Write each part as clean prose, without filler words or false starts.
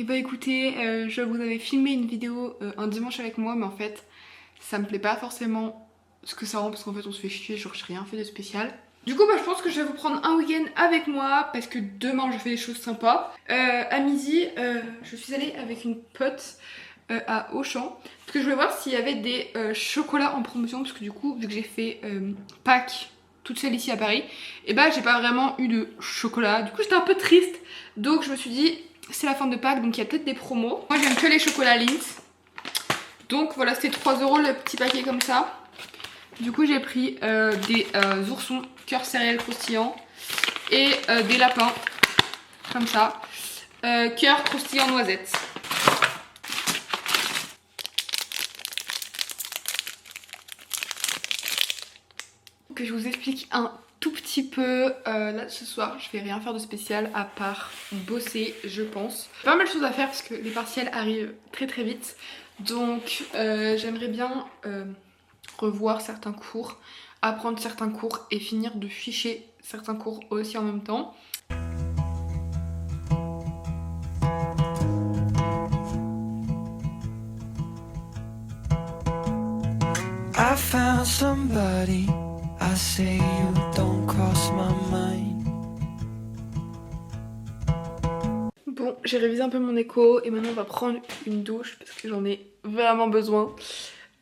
Et bah écoutez, je vous avais filmé une vidéo un dimanche avec moi, mais en fait ça me plaît pas forcément ce que ça rend parce qu'en fait on se fait chier, genre j'ai rien fait de spécial. Du coup bah je pense que je vais vous prendre un week-end avec moi parce que demain je fais des choses sympas. À midi je suis allée avec une pote à Auchan parce que je voulais voir s'il y avait des chocolats en promotion parce que du coup vu que j'ai fait Pâques toute seule ici à Paris, et bah j'ai pas vraiment eu de chocolat. Du coup j'étais un peu triste, donc je me suis dit c'est la fin de Pâques donc il y a peut-être des promos. Moi j'aime que les chocolats Lindt. Donc voilà, c'était 3 € le petit paquet comme ça. Du coup j'ai pris des oursons cœur céréales croustillants et des lapins comme ça. Cœur croustillant noisette. Que je vous explique un tout petit peu. Là ce soir je vais rien faire de spécial à part bosser je pense. Pas mal de choses à faire parce que les partiels arrivent très très vite. Donc j'aimerais bien revoir certains cours, apprendre certains cours et finir de ficher certains cours aussi en même temps. I found somebody, I say you don't cross my mind. Bon, j'ai révisé un peu mon écho et maintenant on va prendre une douche parce que j'en ai vraiment besoin.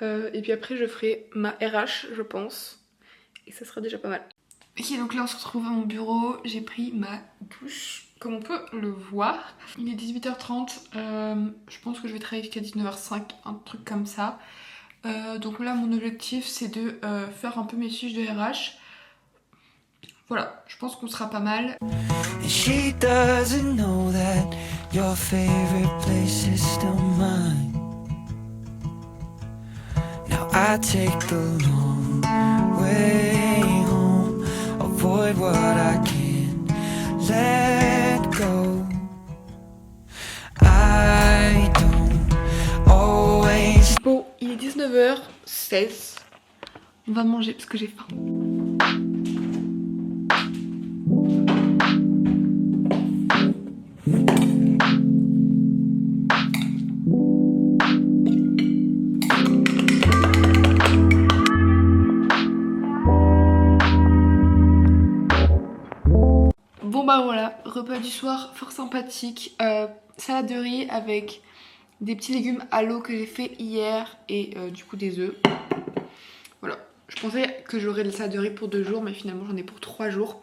Et puis après je ferai ma RH je pense. Et ça sera déjà pas mal. Ok, donc là on se retrouve à mon bureau, j'ai pris ma douche comme on peut le voir. Il est 18h30, je pense que je vais travailler jusqu'à 19h05, un truc comme ça. Donc là mon objectif c'est de faire un peu mes fiches de RH. Voilà, je pense qu'on sera pas mal. And she doesn't know that your favorite place is still mine. Now I take the long way home, avoid what I can't let go. I don't always. Bon, il est 19h16. On va manger parce que j'ai faim. Bon bah voilà, repas du soir fort sympathique. Salade de riz avec des petits légumes à l'eau que j'ai fait hier et du coup des œufs. Voilà, je pensais que j'aurais de la salade de riz pour 2 jours mais finalement j'en ai pour 3 jours.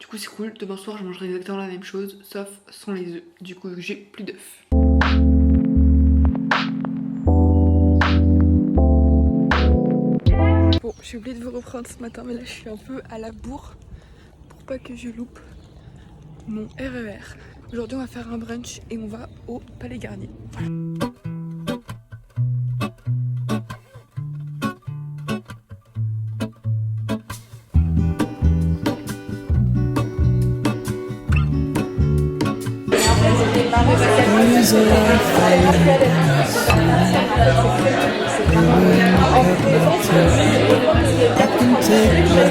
Du coup c'est cool, demain soir je mangerai exactement la même chose sauf sans les œufs. Du coup j'ai plus d'œufs. Bon, j'ai oublié de vous reprendre ce matin mais là je suis un peu à la bourre pour pas que je loupe mon RER. Aujourd'hui on va faire un brunch et on va au Palais Garnier. Voilà.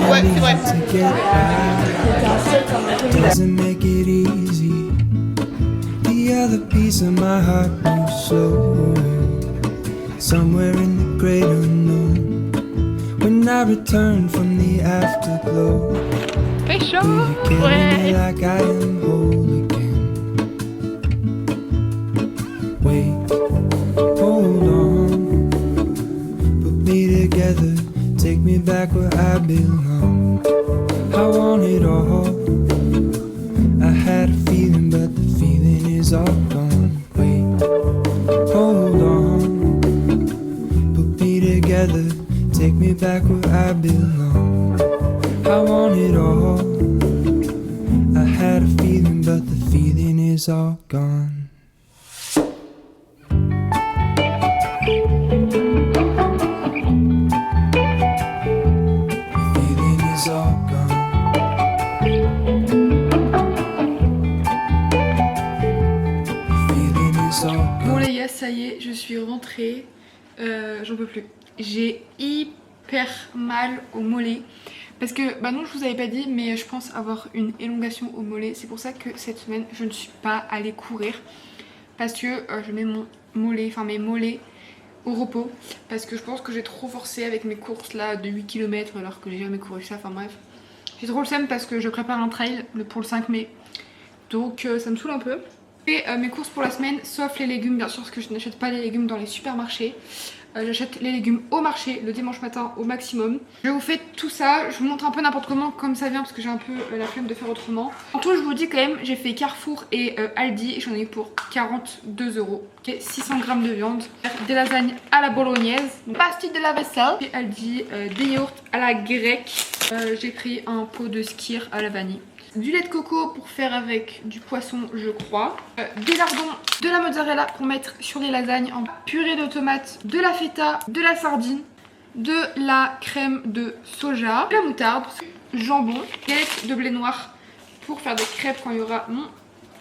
Ouais, c'est vrai. Doesn't make it easy. The other piece of my heart moves slow, somewhere in the great unknown. When I return from the afterglow, Fait chaud. will you carry me like I am whole again? Wait, hold on, put me together, take me back where I belong. I want it all. I had a feeling, but the feeling is all gone. Wait, hold on, put me together, take me back where I belong. I want it all. I had a feeling, but the feeling is all gone. Feeling is all gone. Bon les gars, ça y est, je suis rentrée. J'en peux plus. J'ai hyper mal au mollet. Parce que, bah non je vous avais pas dit, mais je pense avoir une élongation au mollet. C'est pour ça que cette semaine je ne suis pas allée courir. parce que je mets mon mollet, enfin mes mollets au repos parce que je pense que j'ai trop forcé avec mes courses là de 8 km alors que j'ai jamais couru ça, enfin bref. J'ai trop le seum parce que je prépare un trail pour le 5 mai, donc ça me saoule un peu. Et mes courses pour la semaine, sauf les légumes bien sûr, parce que je n'achète pas les légumes dans les supermarchés. J'achète les légumes au marché le dimanche matin au maximum. Je vous fais tout ça, je vous montre un peu n'importe comment comme ça vient parce que j'ai un peu la flemme de faire autrement. En tout je vous dis quand même, j'ai fait Carrefour et Aldi et j'en ai eu pour 42 €. Okay, 600 g de viande, des lasagnes à la bolognaise, pastilles de la vaisselle, et Aldi, des yaourts à la grecque. J'ai pris un pot de skyr à la vanille. Du lait de coco pour faire avec du poisson je crois, des lardons, de la mozzarella pour mettre sur les lasagnes, en purée de tomates, de la feta, de la sardine, de la crème de soja, de la moutarde, jambon, galette de blé noir pour faire des crêpes quand il y aura mon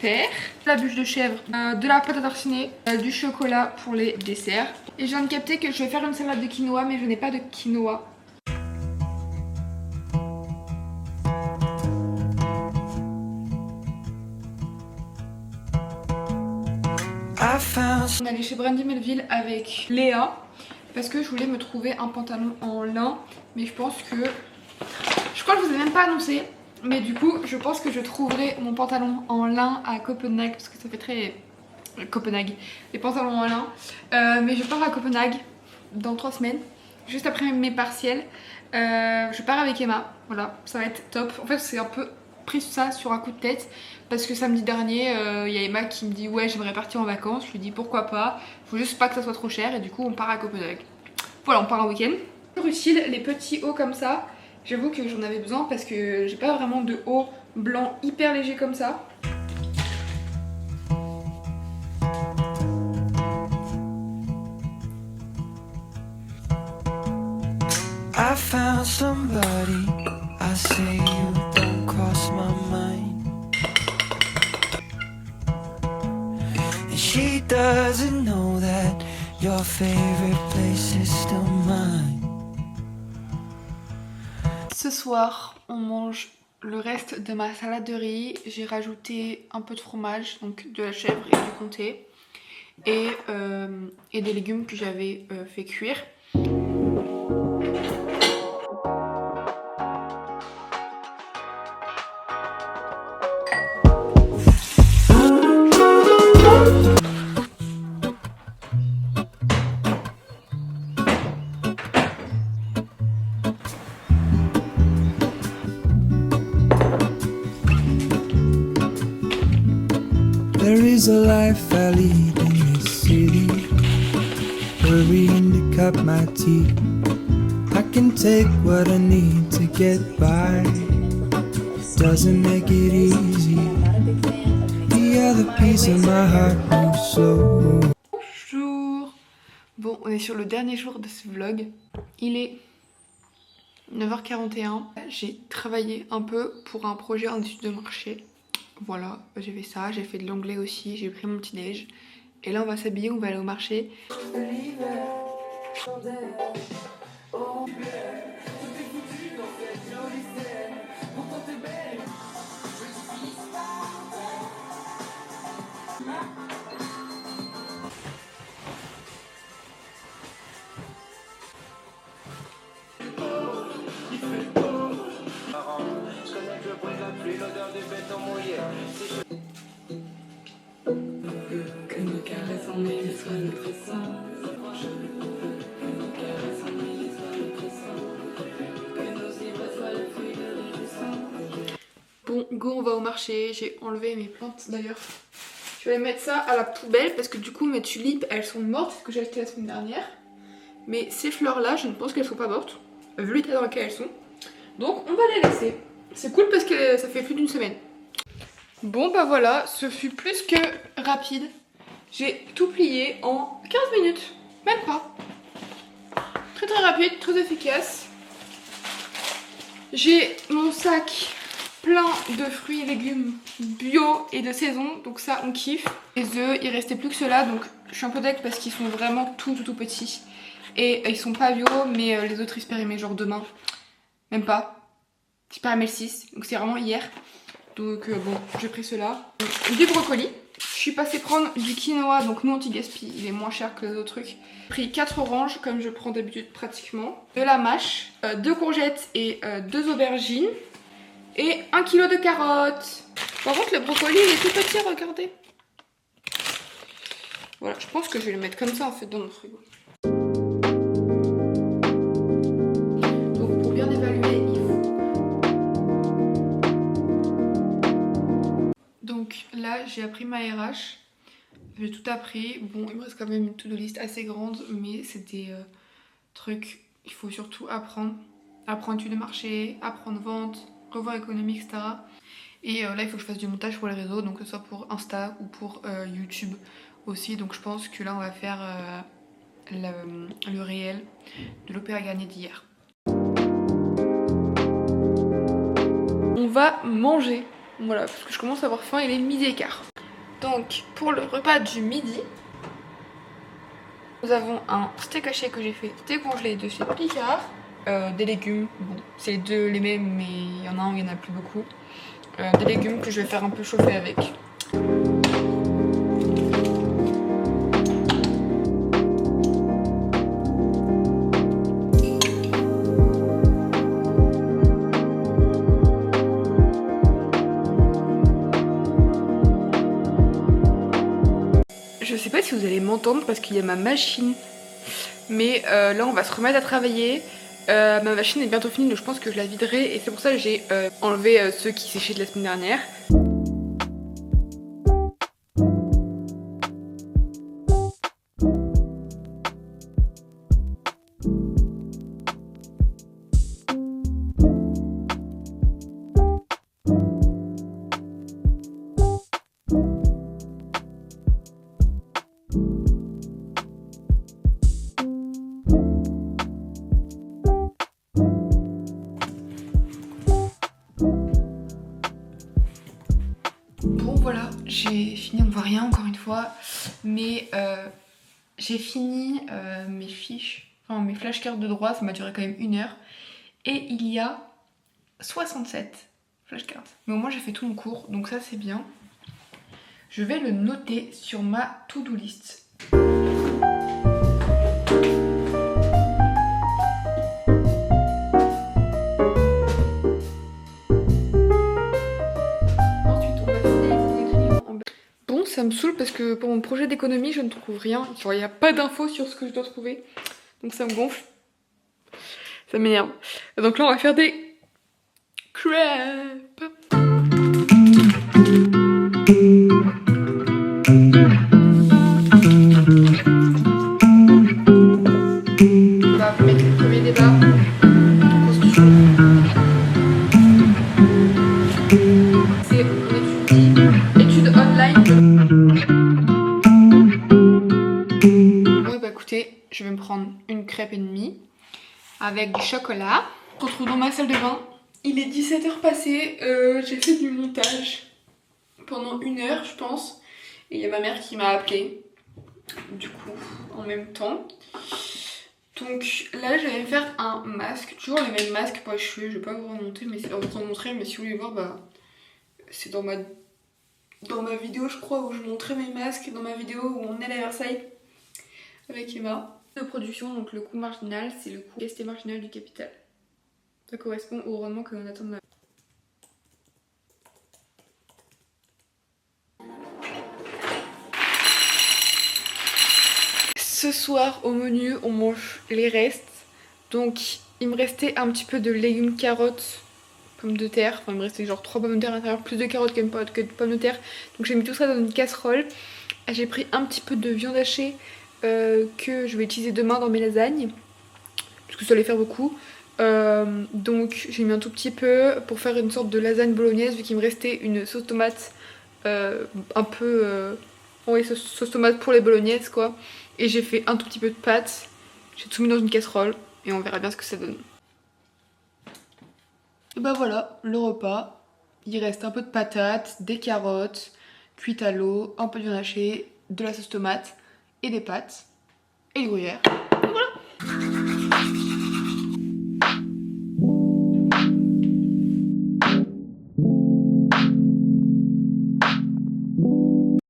père, de la bûche de chèvre, de la pâte à tartiner, du chocolat pour les desserts. Et je viens de capter que je vais faire une salade de quinoa mais je n'ai pas de quinoa. On est allé chez Brandy Melville avec Léa parce que je voulais me trouver un pantalon en lin, mais je pense que... Je crois que je vous ai même pas annoncé, mais du coup je pense que je trouverai mon pantalon en lin à Copenhague parce que ça fait très... Copenhague, les pantalons en lin. Mais je pars à Copenhague dans 3 semaines, juste après mes partiels. Je pars avec Emma, voilà, ça va être top. En fait c'est un peu pris ça sur un coup de tête parce que samedi dernier il y a Emma qui me dit ouais j'aimerais partir en vacances, je lui dis pourquoi pas, faut juste pas que ça soit trop cher et du coup on part à Copenhague. Voilà, on part un week-end. Utile les petits hauts comme ça, j'avoue que j'en avais besoin parce que j'ai pas vraiment de haut blanc hyper léger comme ça. I found somebody, I say you don't cross my mind. And she doesn't know that your favorite place is still mine. Ce soir, on mange le reste de ma salade de riz. J'ai rajouté un peu de fromage, donc de la chèvre et du comté. Et des légumes que j'avais fait cuire. There is a life I lead in this city, hurrying to cut my teeth. I can take what I need to get by, doesn't make it easy. The other piece of my heart moves slow. Bonjour. Bon, on est sur le dernier jour de ce vlog. Il est 9h41. J'ai travaillé un peu pour un projet en études de marché. Voilà, j'ai fait ça, j'ai fait de l'anglais aussi, j'ai pris mon petit déj. Et là on va s'habiller, on va aller au marché. Bon, go, on va au marché. J'ai enlevé mes plantes d'ailleurs. Je vais mettre ça à la poubelle parce que du coup mes tulipes elles sont mortes, c'est ce que j'ai acheté la semaine dernière. Mais ces fleurs là, je ne pense qu'elles sont pas mortes, vu l'état dans lequel elles sont. Donc on va les laisser. C'est cool parce que ça fait plus d'une semaine. Bon bah voilà, ce fut plus que rapide. J'ai tout plié en 15 minutes, même pas. Très très rapide, très efficace. J'ai mon sac plein de fruits et légumes bio et de saison, donc ça on kiffe. Les œufs, il restait plus que ceux-là, donc je suis un peu deck parce qu'ils sont vraiment tout petits. Et ils sont pas bio, mais les autres ils se périmaient genre demain. Même pas. Ils se périmaient le 6, donc c'est vraiment hier. Donc bon, j'ai pris ceux-là. Du brocoli, Je suis passée prendre du quinoa, donc non anti-gaspi, il est moins cher que les autres trucs. J'ai pris 4 oranges, comme je prends d'habitude pratiquement. De la mâche, 2 courgettes et 2 aubergines. Et 1 kg de carottes. Par contre, le brocoli, il est tout petit, regardez. Voilà, je pense que je vais le mettre comme ça en fait dans mon frigo. Donc pour bien évaluer, il faut... Donc là, j'ai appris ma RH. J'ai tout appris. Bon, il me reste quand même une to-do list assez grande, mais c'est des trucs, il faut surtout apprendre. Apprendre études de marché, apprendre vente, revoir économie, etc. Et là, il faut que je fasse du montage pour les réseaux, donc que ce soit pour Insta ou pour YouTube aussi. Donc je pense que là, on va faire le réel de l'opéra garnier d'hier. On va manger. Voilà, parce que je commence à avoir faim, il est 12h15. Donc, pour le repas du midi, nous avons un steak haché que j'ai fait décongelé de chez Picard. Des légumes, bon, c'est les deux les mêmes, mais il y en a un, il n'y en a plus beaucoup. Des légumes que je vais faire un peu chauffer avec. Je sais pas si vous allez m'entendre parce qu'il y a ma machine. Mais là on va se remettre à travailler. Ma machine est bientôt finie donc je pense que je la viderai. Et c'est pour ça que j'ai enlevé ceux qui séchaient de la semaine dernière. Bon voilà, j'ai fini, on voit rien encore une fois, mais j'ai fini mes fiches, enfin mes flashcards de droit, ça m'a duré quand même 1 heure, et il y a 67 flashcards. Mais au moins j'ai fait tout mon cours, donc ça c'est bien. Je vais le noter sur ma to-do list. Ça me saoule parce que pour mon projet d'économie je ne trouve rien, genre il n'y a pas d'infos sur ce que je dois trouver, donc ça me gonfle, ça m'énerve. Donc là on va faire des crêpes. On va mettre le premier débat. C'est on étudie études online. Ouais bah écoutez, je vais me prendre une crêpe et demie avec du chocolat. On se retrouve dans ma salle de bain. Il est 17h passé, j'ai fait du montage pendant 1 heure je pense. Et il y a ma mère qui m'a appelée du coup en même temps. Donc là je vais me faire un masque, toujours le même masque pour les cheveux, je vais pas vous remonter mais vous en montrer, mais si vous voulez voir bah c'est dans ma vidéo je crois où je montrais mes masques, dans ma vidéo où on est à Versailles avec Emma. De production, donc le coût marginal c'est le coût estimé marginal du capital. Ça correspond au rendement que l'on attend de ma... Ce soir au menu on mange les restes. Donc il me restait un petit peu de légumes, carottes, pommes de terre. Enfin il me restait genre 3 pommes de terre à l'intérieur, plus de carottes que de pommes de terre. Donc j'ai mis tout ça dans une casserole. J'ai pris un petit peu de viande hachée que je vais utiliser demain dans mes lasagnes. Parce que ça allait faire beaucoup. Donc j'ai mis un tout petit peu pour faire une sorte de lasagne bolognaise vu qu'il me restait une sauce tomate un peu... oui sauce tomate pour les bolognaises quoi. Et j'ai fait un tout petit peu de pâtes. J'ai tout mis dans une casserole et on verra bien ce que ça donne. Et bah voilà, le repas. Il reste un peu de patates, des carottes, cuites à l'eau, un peu de viande hachée, de la sauce tomate et des pâtes et du gruyère.